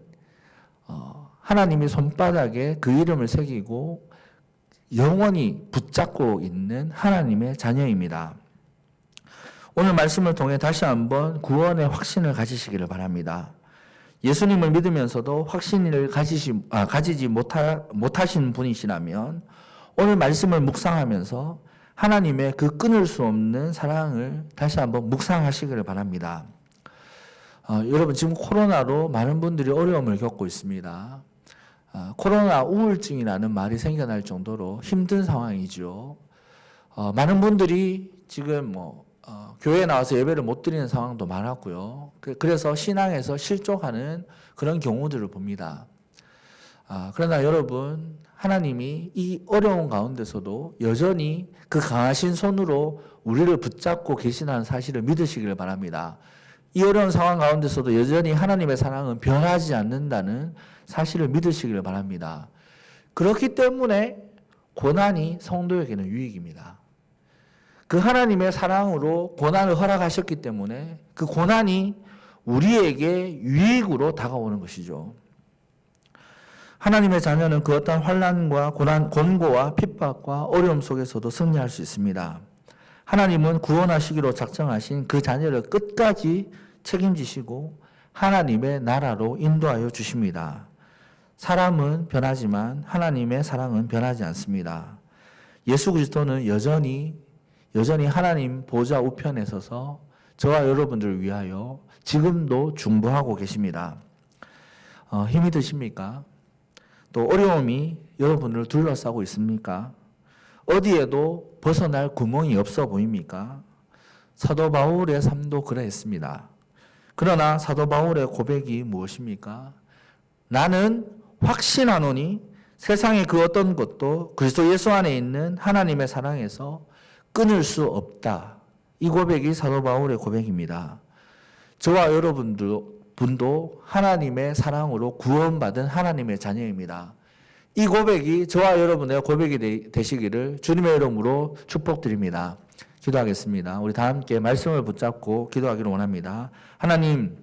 하나님이 손바닥에 그 이름을 새기고 영원히 붙잡고 있는 하나님의 자녀입니다. 오늘 말씀을 통해 다시 한번 구원의 확신을 가지시기를 바랍니다. 예수님을 믿으면서도 확신을 가지지 못하신 분이시라면 오늘 말씀을 묵상하면서 하나님의 그 끊을 수 없는 사랑을 다시 한번 묵상하시기를 바랍니다. 여러분 지금 코로나로 많은 분들이 어려움을 겪고 있습니다. 코로나 우울증이라는 말이 생겨날 정도로 힘든 상황이죠. 많은 분들이 지금 교회에 나와서 예배를 못 드리는 상황도 많았고요. 그래서 신앙에서 실족하는 그런 경우들을 봅니다. 그러나 여러분, 하나님이 이 어려운 가운데서도 여전히 그 강하신 손으로 우리를 붙잡고 계시다는 사실을 믿으시기를 바랍니다. 이 어려운 상황 가운데서도 여전히 하나님의 사랑은 변하지 않는다는 사실을 믿으시기를 바랍니다. 그렇기 때문에 고난이 성도에게는 유익입니다. 그 하나님의 사랑으로 고난을 허락하셨기 때문에 그 고난이 우리에게 유익으로 다가오는 것이죠. 하나님의 자녀는 그 어떤 환난과 고난, 곤고와 핍박과 어려움 속에서도 승리할 수 있습니다. 하나님은 구원하시기로 작정하신 그 자녀를 끝까지 책임지시고 하나님의 나라로 인도하여 주십니다. 사람은 변하지만 하나님의 사랑은 변하지 않습니다. 예수 그리스도는 여전히 하나님 보좌 우편에 서서 저와 여러분들을 위하여 지금도 중보하고 계십니다. 힘이 드십니까? 또 어려움이 여러분을 둘러싸고 있습니까? 어디에도 벗어날 구멍이 없어 보입니까? 사도 바울의 삶도 그러했습니다. 그러나 사도 바울의 고백이 무엇입니까? 나는 확신하노니 세상의 그 어떤 것도 그리스도 예수 안에 있는 하나님의 사랑에서 끊을 수 없다. 이 고백이 사도 바울의 고백입니다. 저와 여러분도 하나님의 사랑으로 구원받은 하나님의 자녀입니다. 이 고백이 저와 여러분의 고백이 되시기를 주님의 이름으로 축복드립니다. 기도하겠습니다. 우리 다 함께 말씀을 붙잡고 기도하기를 원합니다. 하나님,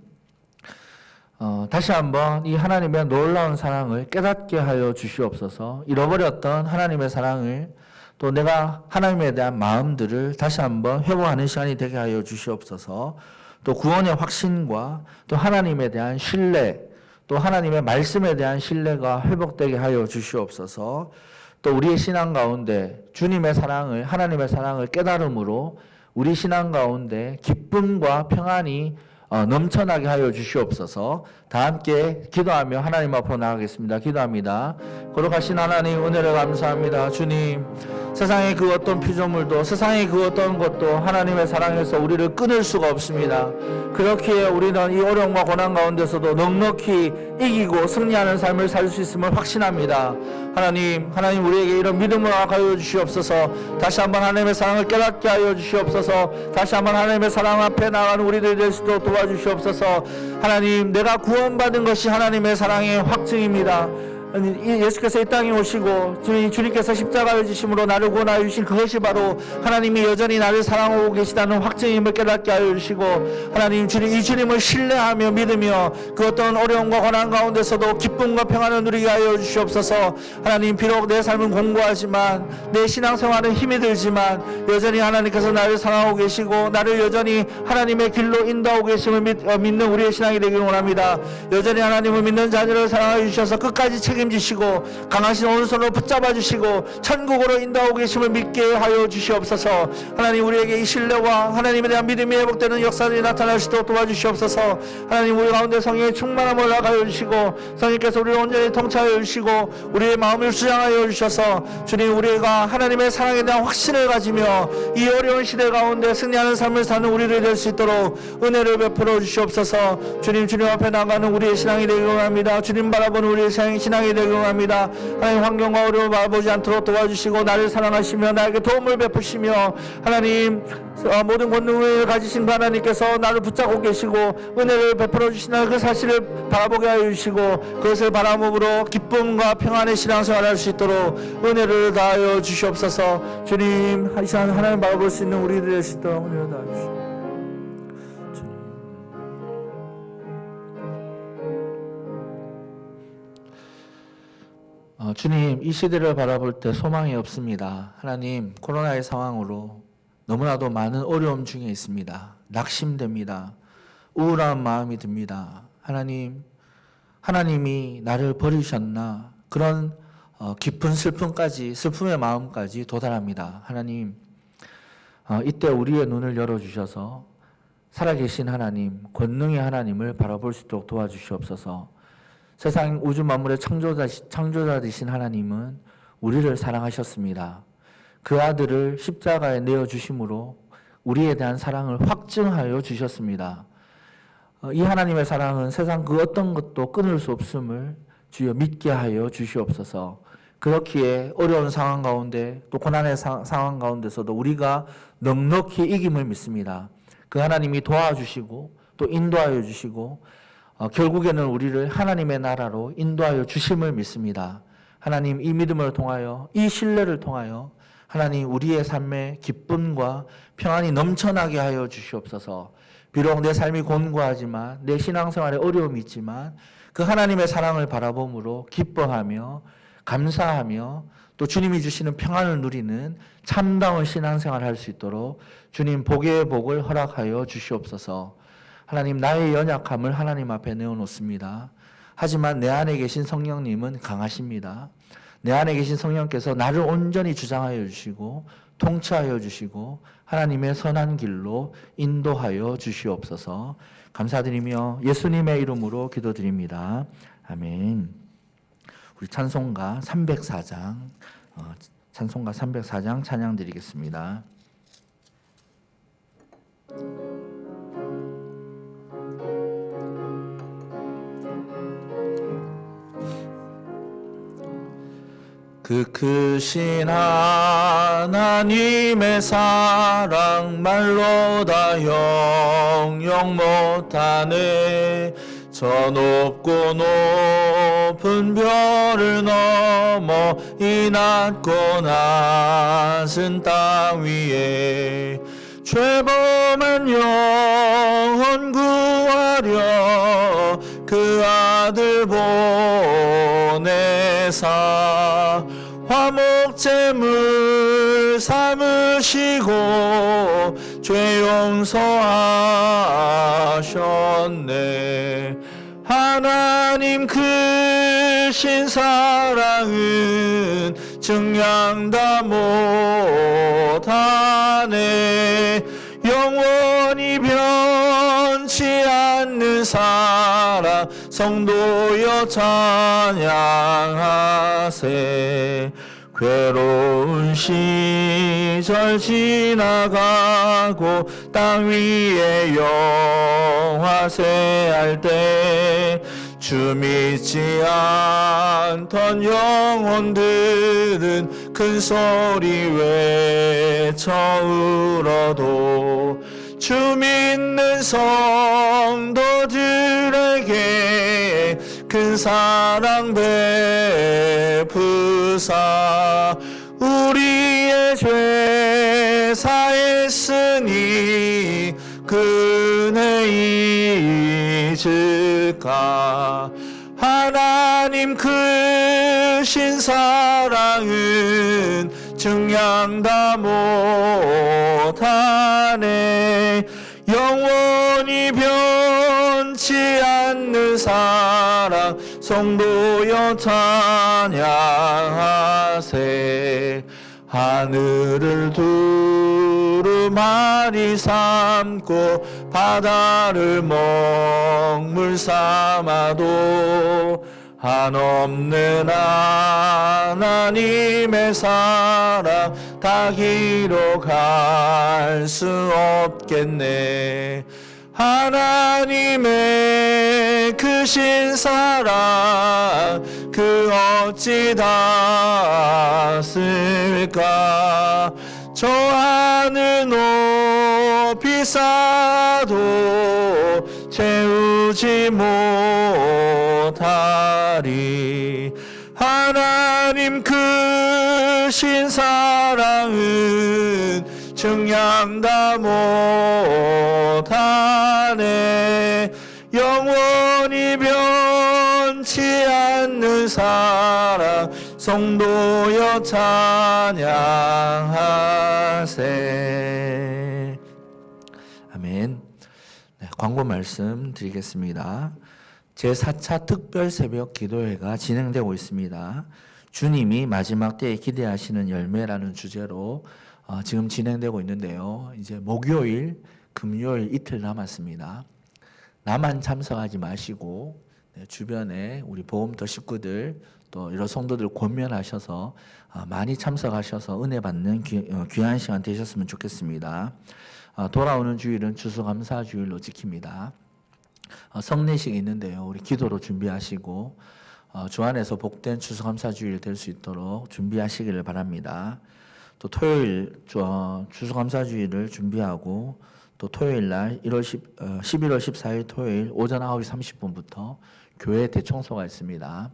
다시 한번 이 하나님의 놀라운 사랑을 깨닫게 하여 주시옵소서. 잃어버렸던 하나님의 사랑을 또 내가 하나님에 대한 마음들을 다시 한번 회복하는 시간이 되게 하여 주시옵소서. 또 구원의 확신과 또 하나님에 대한 신뢰, 또 하나님의 말씀에 대한 신뢰가 회복되게 하여 주시옵소서. 또 우리의 신앙 가운데 주님의 사랑을, 하나님의 사랑을 깨달음으로 우리 신앙 가운데 기쁨과 평안이 넘쳐나게 하여 주시옵소서. 다 함께 기도하며 하나님 앞으로 나가겠습니다. 기도합니다. 거룩하신 하나님, 은혜를 감사합니다. 주님, 세상의 그 어떤 피조물도, 세상의 그 어떤 것도 하나님의 사랑에서 우리를 끊을 수가 없습니다. 그렇기에 우리는 이 어려움과 고난 가운데서도 넉넉히 이기고 승리하는 삶을 살 수 있음을 확신합니다. 하나님 우리에게 이런 믿음을 하여 주시옵소서. 다시 한번 하나님의 사랑을 깨닫게 하여 주시옵소서. 다시 한번 하나님의 사랑 앞에 나가는 우리들이 될 수 있도록 도와주시옵소서. 하나님, 내가 구원받은 것이 하나님의 사랑의 확증입니다. 예수께서 이 땅에 오시고 주님께서 십자가를 지심으로 나를 구원하여 주신 그것이 바로 하나님이 여전히 나를 사랑하고 계시다는 확증임을 깨닫게 하여 주시고, 하나님, 이 주님을 신뢰하며 믿으며 그 어떤 어려움과 고난 가운데서도 기쁨과 평안을 누리게 하여 주시옵소서. 하나님, 비록 내 삶은 공고하지만, 내 신앙생활은 힘이 들지만 여전히 하나님께서 나를 사랑하고 계시고 나를 여전히 하나님의 길로 인도하고 계심을 믿는 우리의 신앙이 되기를 원합니다. 여전히 하나님을 믿는 자녀를 사랑하여 주셔서 끝까지 책임지시고 강하신 오른손으로 붙잡아 주시고 천국으로 인도하고 계심을 믿게 하여 주시옵소서. 하나님, 우리에게 이 신뢰와 하나님에 대한 믿음이 회복되는 역사들이 나타날 수 있도록 도와주시옵소서. 하나님, 우리 가운데 성령의 충만함을 허락하여 주시고 성령께서 우리를 온전히 통치하여 주시고 우리의 마음을 수양하여 주셔서 주님, 우리가 하나님의 사랑에 대한 확신을 가지며 이 어려운 시대 가운데 승리하는 삶을 사는 우리를 될 수 있도록 은혜를 베풀어 주시옵소서. 주님 앞에 나가는 우리의 신앙이 되기를 원합니다. 주님 바라보는 우리의 신앙이 되기를 원합니다. 하나님, 환경과 어려움을 바라보지 않도록 도와주시고 나를 사랑하시며 나에게 도움을 베푸시며 하나님, 모든 권능을 가지신 하나님께서 나를 붙잡고 계시고 은혜를 베풀어 주시는 그 사실을 바라보게 하여 주시고 그것을 바라봄으로 기쁨과 평안의 신앙생활을 할 수 있도록 은혜를 다하여 주시옵소서. 주님, 이 시간 하나님 바라볼 수 있는 우리들 될 수 있도록 은혜를 다하여 주시옵소서. 주님, 이 시대를 바라볼 때 소망이 없습니다. 하나님, 코로나의 상황으로 너무나도 많은 어려움 중에 있습니다. 낙심됩니다. 우울한 마음이 듭니다. 하나님이 나를 버리셨나? 그런 깊은 슬픔의 마음까지 도달합니다. 하나님, 이때 우리의 눈을 열어주셔서 살아계신 하나님, 권능의 하나님을 바라볼 수 있도록 도와주시옵소서. 세상 우주 만물의 창조자 되신 하나님은 우리를 사랑하셨습니다. 그 아들을 십자가에 내어주심으로 우리에 대한 사랑을 확증하여 주셨습니다. 이 하나님의 사랑은 세상 그 어떤 것도 끊을 수 없음을 주여 믿게 하여 주시옵소서. 그렇기에 어려운 상황 가운데 또 고난의 상황 가운데서도 우리가 넉넉히 이김을 믿습니다. 그 하나님이 도와주시고 또 인도하여 주시고 결국에는 우리를 하나님의 나라로 인도하여 주심을 믿습니다. 하나님, 이 믿음을 통하여 이 신뢰를 통하여 하나님 우리의 삶에 기쁨과 평안이 넘쳐나게 하여 주시옵소서. 비록 내 삶이 곤고하지만 내 신앙생활에 어려움이 있지만 그 하나님의 사랑을 바라봄으로 기뻐하며 감사하며 또 주님이 주시는 평안을 누리는 참다운 신앙생활을 할 수 있도록 주님 복의 복을 허락하여 주시옵소서. 하나님 나의 연약함을 하나님 앞에 내어놓습니다. 하지만 내 안에 계신 성령님은 강하십니다. 내 안에 계신 성령께서 나를 온전히 주장하여 주시고 통치하여 주시고 하나님의 선한 길로 인도하여 주시옵소서. 감사드리며 예수님의 이름으로 기도드립니다. 아멘. 우리 찬송가 304장 찬양 드리겠습니다. 그 크신 하나님의 사랑 말로 다 영영 못하네. 저 높고 높은 별을 넘어 이 낮고 낮은 땅 위에 죄범한 영혼 구하려 그 아들 보내사 화목제물 삼으시고 죄 용서하셨네. 하나님 크신 사랑은 증량 다 못하네. 영원히 변치 않는 사랑 성도여 찬양하세. 괴로운 시절 지나가고 땅 위에 영화세할 때 주 믿지 않던 영혼들은 큰 소리 외쳐 울어도 주 믿는 성도들에게 큰 사랑 베푸사 우리의 죄 사했으니 그네 잊을까. 하나님 크신 사랑은 증량 다 못하네. 영원히 변치 않는 사랑 성도여 찬양하세. 하늘을 두루마리 삼고 바다를 먹물 삼아도 한없는 하나님의 사랑 다 기록할 수 없겠네. 하나님의 크신 사랑 그 어찌 닿았을까. 저 하늘 높이 쌓아도 채우지 못하리. 하나님 크신 사랑은 증량 다 못하네. 영원히 변치 않는 사랑 성도여 찬양하세. 아멘. 네, 광고 말씀 드리겠습니다. 제4차 특별 새벽 기도회가 진행되고 있습니다. 주님이 마지막 때에 기대하시는 열매라는 주제로 지금 진행되고 있는데요. 이제 목요일, 금요일 이틀 남았습니다. 나만 참석하지 마시고 주변에 우리 보험터 식구들 또 여러 성도들 권면하셔서 많이 참석하셔서 은혜 받는 귀한 시간 되셨으면 좋겠습니다. 돌아오는 주일은 추수감사 주일로 지킵니다. 성례식이 있는데요. 우리 기도로 준비하시고 주 안에서 복된 추수감사 주일 될 수 있도록 준비하시기를 바랍니다. 또 토요일 추수감사 주일을 준비하고 또 토요일 날 11월 14일 토요일 오전 9시 30분부터 교회 대청소가 있습니다.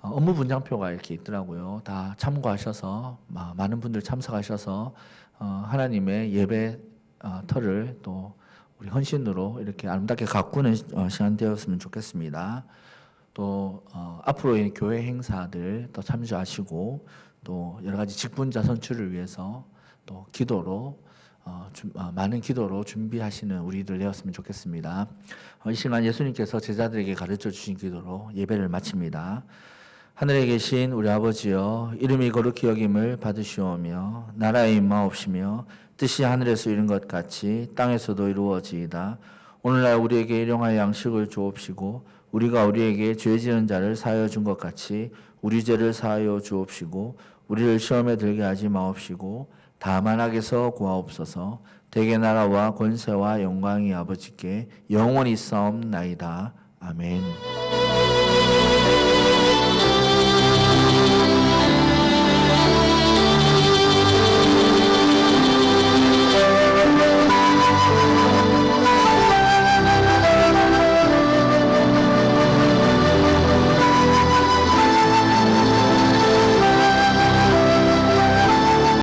업무 분장표가 이렇게 있더라고요. 다 참고하셔서 많은 분들 참석하셔서 하나님의 예배 터를 또 우리 헌신으로 이렇게 아름답게 가꾸는 시간 되었으면 좋겠습니다. 또 앞으로의 교회 행사들 또 참조하시고 또 여러 가지 직분자 선출을 위해서 또 기도로 많은 기도로 준비하시는 우리들 되었으면 좋겠습니다. 이 시간 예수님께서 제자들에게 가르쳐 주신 기도로 예배를 마칩니다. 하늘에 계신 우리 아버지여, 이름이 거룩히 여김을 받으시오며 나라의 임하옵시며 뜻이 하늘에서 이룬 것 같이 땅에서도 이루어지이다. 오늘날 우리에게 일용할 양식을 주옵시고 우리가 우리에게 죄 지은 자를 사하여 준 것 같이 우리 죄를 사하여 주옵시고 우리를 시험에 들게 하지 마옵시고 다만 악에서 구하옵소서. 대개 나라와 권세와 영광이 아버지께 영원히 싸움나이다. 아멘.